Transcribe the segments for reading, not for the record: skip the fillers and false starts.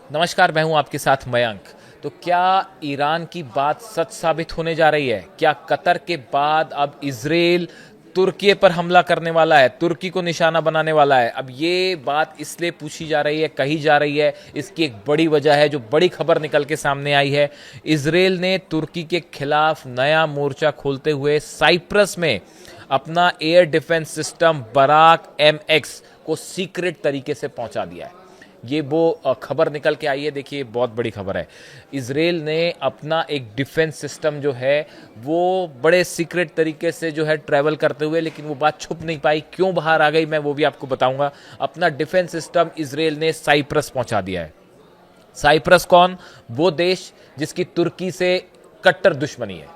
नमस्कार, मैं हूं आपके साथ मयंक। तो क्या ईरान की बात सच साबित होने जा रही है? क्या कतर के बाद अब इजराइल तुर्की पर हमला करने वाला है, तुर्की को निशाना बनाने वाला है? अब ये बात इसलिए पूछी जा रही है, कही जा रही है, इसकी एक बड़ी वजह है जो बड़ी खबर निकल के सामने आई है। इजराइल ने तुर्की के खिलाफ नया मोर्चा खोलते हुए साइप्रस में अपना air defense system Barak MX को सीक्रेट तरीके से पहुंचा दिया है। ये वो खबर निकल के आई है। देखिए, बहुत बड़ी खबर है। इजराइल ने अपना एक डिफेंस सिस्टम जो है वो बड़े सीक्रेट तरीके से जो है ट्रैवल करते हुए, लेकिन वो बात छुप नहीं पाई, क्यों बाहर आ गई मैं वो भी आपको बताऊंगा। अपना डिफेंस सिस्टम इजराइल ने साइप्रस पहुंचा दिया है। साइप्रस कौन? वो देश जिसकी तुर्की से कट्टर दुश्मनी है।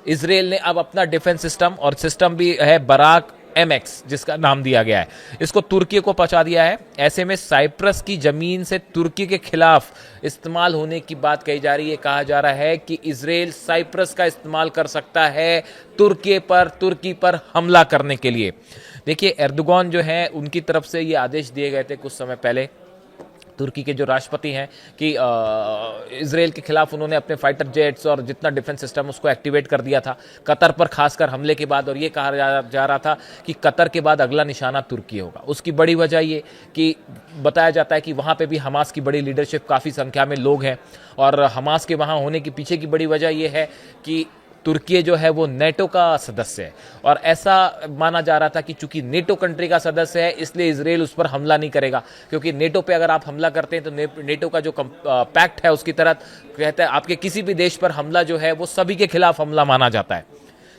इजराइल ने अब अपना डिफेंस सिस्टम, और सिस्टम भी है बराक MX जिसका नाम दिया गया है, इसको तुर्की को पहुंचा दिया है। ऐसे में साइप्रस की जमीन से तुर्की के खिलाफ इस्तेमाल होने की बात कही जा रही है। कहा जा रहा है कि इजराइल साइप्रस का इस्तेमाल कर सकता है तुर्की पर हमला करने के लिए। देखिए, एर्दोगान जो है उनकी तरफ से ये आदेश दिए गए थे कुछ समय पहले। तुर्की के जो राष्ट्रपति हैं कि इजराइल के खिलाफ उन्होंने अपने फाइटर जेट्स और जितना डिफेंस सिस्टम उसको एक्टिवेट कर दिया था कतर पर खासकर हमले के बाद। और ये कहा जा रहा था कि कतर के बाद अगला निशाना तुर्की होगा। उसकी बड़ी वजह ये कि बताया जाता है कि वहाँ पे भी हमास की बड़ी लीडरशिप, काफ़ी संख्या में लोग हैं, और हमास के वहाँ होने के पीछे की बड़ी वजह यह है कि तुर्की जो है वो नेटो का सदस्य है। और ऐसा माना जा रहा था कि चूंकि नेटो कंट्री का सदस्य है इसलिए इजराइल उस पर हमला नहीं करेगा, क्योंकि नेटो पे अगर आप हमला करते हैं तो नेटो का जो पैक्ट है उसकी तरह कहता है आपके किसी भी देश पर हमला जो है वो सभी के खिलाफ हमला माना जाता है।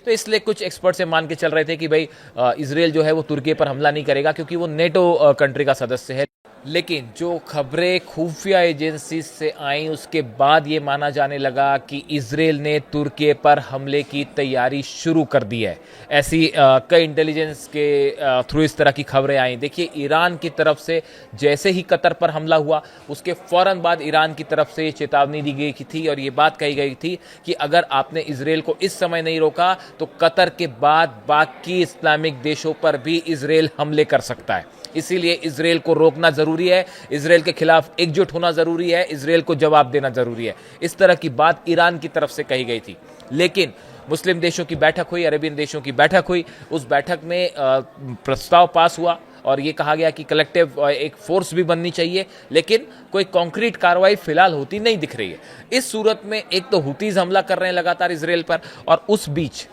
तो इसलिए कुछ एक्सपर्ट से मान के चल रहे थे कि भाई इजराइल जो है वो तुर्की पर हमला नहीं करेगा क्योंकि वो नेटो कंट्री का सदस्य है। लेकिन जो खबरें खुफिया एजेंसी से आई उसके बाद ये माना जाने लगा कि इजराइल ने तुर्की पर हमले की तैयारी शुरू कर दी है। ऐसी कई इंटेलिजेंस के थ्रू इस तरह की खबरें आई। देखिए, ईरान की तरफ से जैसे ही कतर पर हमला हुआ उसके फौरन बाद ईरान की तरफ से चेतावनी दी गई थी और ये बात कही गई थी कि अगर आपने इजराइल को इस समय नहीं रोका तो कतर के बाद बाकी इस्लामिक देशों पर भी इजराइल हमले कर सकता है। इसीलिए इजराइल को रोकना जरूरी है, इजराइल के खिलाफ एकजुट होना जरूरी है, इजराइल को जवाब देना जरूरी है। इस तरह की बात ईरान की तरफ से कही गई थी। लेकिन मुस्लिम देशों की बैठक हुई, अरेबियन देशों की बैठक हुई। उस बैठक में प्रस्ताव पास हुआ और ये कहा गया कि कलेक्टिव एक फोर्स भी बननी चाहिए, लेकिन कोई कॉन्क्रीट कार्रवाई फिलहाल होती नहीं दिख रही है। इस सूरत में एक तो हुतीज हमला कर रहे हैं लगातार इजराइल पर, और उस बीच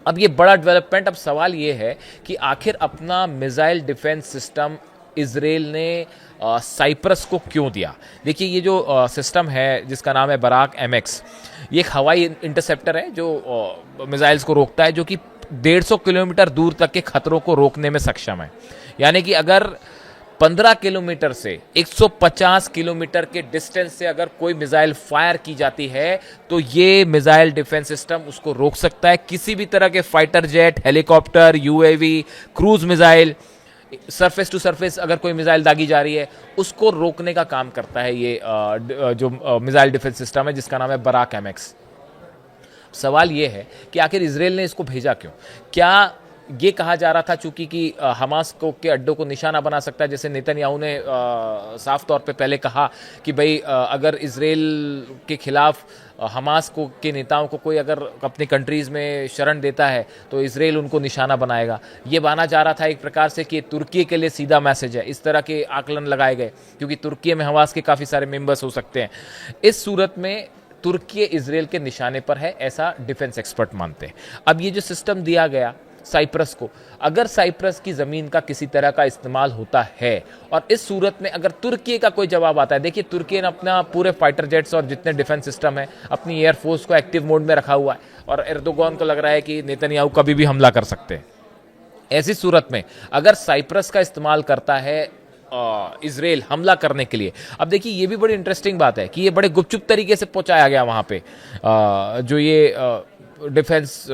अब ये बड़ा डेवलपमेंट। अब सवाल ये है कि आखिर अपना मिसाइल डिफेंस सिस्टम इजराइल ने साइप्रस को क्यों दिया। देखिए, ये जो सिस्टम है जिसका नाम है बराक MX, ये एक हवाई इंटरसेप्टर है जो मिसाइल्स को रोकता है, जो कि 150 किलोमीटर दूर तक के खतरों को रोकने में सक्षम है। यानी कि अगर 15 किलोमीटर से 150 किलोमीटर के डिस्टेंस से अगर कोई मिसाइल फायर की जाती है तो ये मिसाइल डिफेंस सिस्टम उसको रोक सकता है। किसी भी तरह के fighter jet, helicopter, UAV, cruise missile, surface to surface अगर कोई मिसाइल दागी जा रही है उसको रोकने का काम करता है ये जो मिसाइल डिफेंस सिस्टम है जिसका नाम है बराक MX। सवाल ये है कि आखिर इजराइल ने इसको भेजा क्यों? क्या ये कहा जा रहा था चूंकि कि हमास को के अड्डों को निशाना बना सकता है, जैसे नेतन्याहू ने साफ तौर पे पहले कहा कि भाई अगर इजराइल के खिलाफ हमास को के नेताओं को कोई अगर अपनी कंट्रीज़ में शरण देता है तो इजराइल उनको निशाना बनाएगा। ये माना जा रहा था एक प्रकार से कि तुर्की के लिए सीधा मैसेज है। इस तरह के आकलन लगाए गए क्योंकि तुर्की में हमास के काफ़ी सारे मेंबर्स हो सकते हैं। इस सूरत में तुर्की इजराइल के निशाने पर है, ऐसा डिफेंस एक्सपर्ट मानते हैं। अब ये जो सिस्टम दिया गया साइप्रस को, अगर साइप्रस की ज़मीन का किसी तरह का इस्तेमाल होता है और इस सूरत में अगर तुर्की का कोई जवाब आता है, देखिए तुर्की ने अपना पूरे फाइटर जेट्स और जितने डिफेंस सिस्टम है अपनी एयरफोर्स को एक्टिव मोड में रखा हुआ है और एर्दोगान को लग रहा है कि नेतन्याहू कभी भी हमला कर सकते हैं। ऐसी सूरत में अगर साइप्रस का इस्तेमाल करता है इजराइल हमला करने के लिए, अब देखिए ये भी बड़ी इंटरेस्टिंग बात है कि ये बड़े गुपचुप तरीके से पहुंचाया गया वहां पे जो ये डिफेंस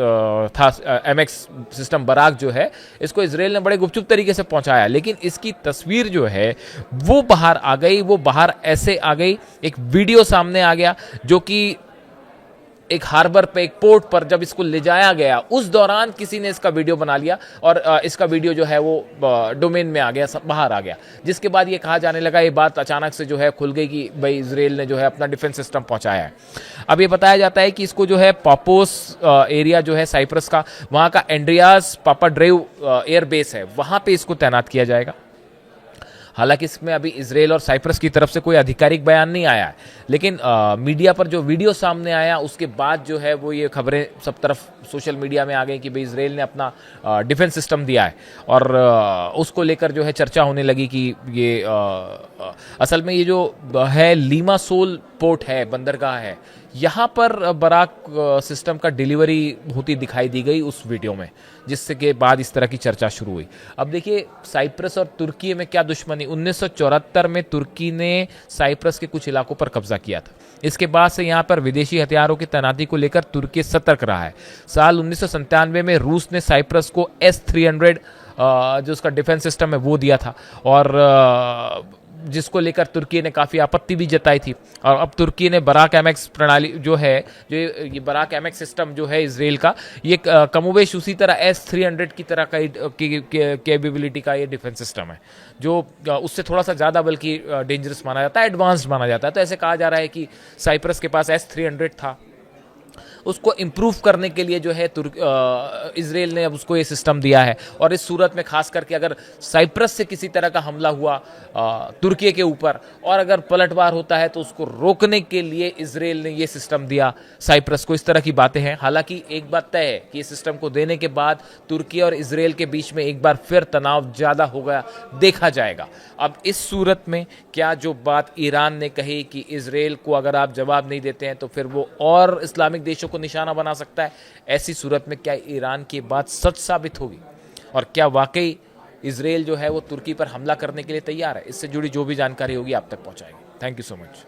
था MX सिस्टम बराक जो है, इसको इजराइल ने बड़े गुपचुप तरीके से पहुंचाया। लेकिन इसकी तस्वीर जो है वो बाहर आ गई, वो बाहर ऐसे आ गई, एक वीडियो सामने आ गया जो कि एक हार्बर पे, एक पोर्ट पर जब इसको ले जाया गया, उस दौरान किसी ने इसका वीडियो बना लिया और इसका वीडियो जो है वो डोमेन में आ गया, बाहर आ गया, जिसके बाद ये कहा जाने लगा, ये बात अचानक से जो है खुल गई कि भाई इजराइल ने जो है अपना डिफेंस सिस्टम पहुंचाया है। अब ये बताया जाता है कि इसको जो है पापोस एरिया जो है साइप्रस का, वहां का एंड्रियास पापाड्रेव एयर बेस है, वहां पे इसको तैनात किया जाएगा। हालांकि इसमें अभी इजराइल और साइप्रस की तरफ से कोई आधिकारिक बयान नहीं आया है, लेकिन मीडिया पर जो वीडियो सामने आया उसके बाद जो है वो ये खबरें सब तरफ सोशल मीडिया में आ गई कि भाई इजराइल ने अपना डिफेंस सिस्टम दिया है, और उसको लेकर जो है चर्चा होने लगी कि ये असल में ये जो है लीमासोल पोर्ट है, बंदरगाह है, यहाँ पर बराक सिस्टम का डिलीवरी होती दिखाई दी गई उस वीडियो में, जिससे के बाद इस तरह की चर्चा शुरू हुई। अब देखिए साइप्रस और तुर्की में क्या दुश्मनी, 1974 में तुर्की ने साइप्रस के कुछ इलाकों पर कब्जा किया था। इसके बाद से यहाँ पर विदेशी हथियारों की तैनाती को लेकर तुर्की सतर्क रहा है। साल 1997 में रूस ने साइप्रस को S-300 जो उसका डिफेंस सिस्टम है वो दिया था, और जिसको लेकर तुर्की ने काफ़ी आपत्ति भी जताई थी। और अब तुर्की ने बराक एमएक्स प्रणाली जो है, जो ये बराक एमएक्स सिस्टम जो है इजराइल का, ये कमोबेश उसी तरह S-300 की तरह का कैपेबिलिटी का ये डिफेंस सिस्टम है, जो उससे थोड़ा सा ज़्यादा बल्कि डेंजरस माना जाता है, एडवांस्ड माना जाता है। तो ऐसे कहा जा रहा है कि साइप्रस के पास S-300 था, उसको इम्प्रूव करने के लिए जो है इजराइल ने अब उसको ये सिस्टम दिया है। और इस सूरत में खास करके अगर साइप्रस से किसी तरह का हमला हुआ तुर्की के ऊपर, और अगर पलटवार होता है, तो उसको रोकने के लिए इजराइल ने ये सिस्टम दिया साइप्रस को। इस तरह की बातें हैं। हालांकि एक बात तय है कि इस सिस्टम को देने के बाद तुर्की और इजराइल के बीच में एक बार फिर तनाव ज़्यादा हो गया, देखा जाएगा। अब इस सूरत में क्या जो बात ईरान ने कही कि इजराइल को अगर आप जवाब नहीं देते हैं तो फिर वो और इस्लामिक देशों को निशाना बना सकता है, ऐसी सूरत में क्या ईरान की बात सच साबित होगी, और क्या वाकई इजराइल जो है वो तुर्की पर हमला करने के लिए तैयार है? इससे जुड़ी जो भी जानकारी होगी आप तक पहुंचाएंगे। Thank you so much.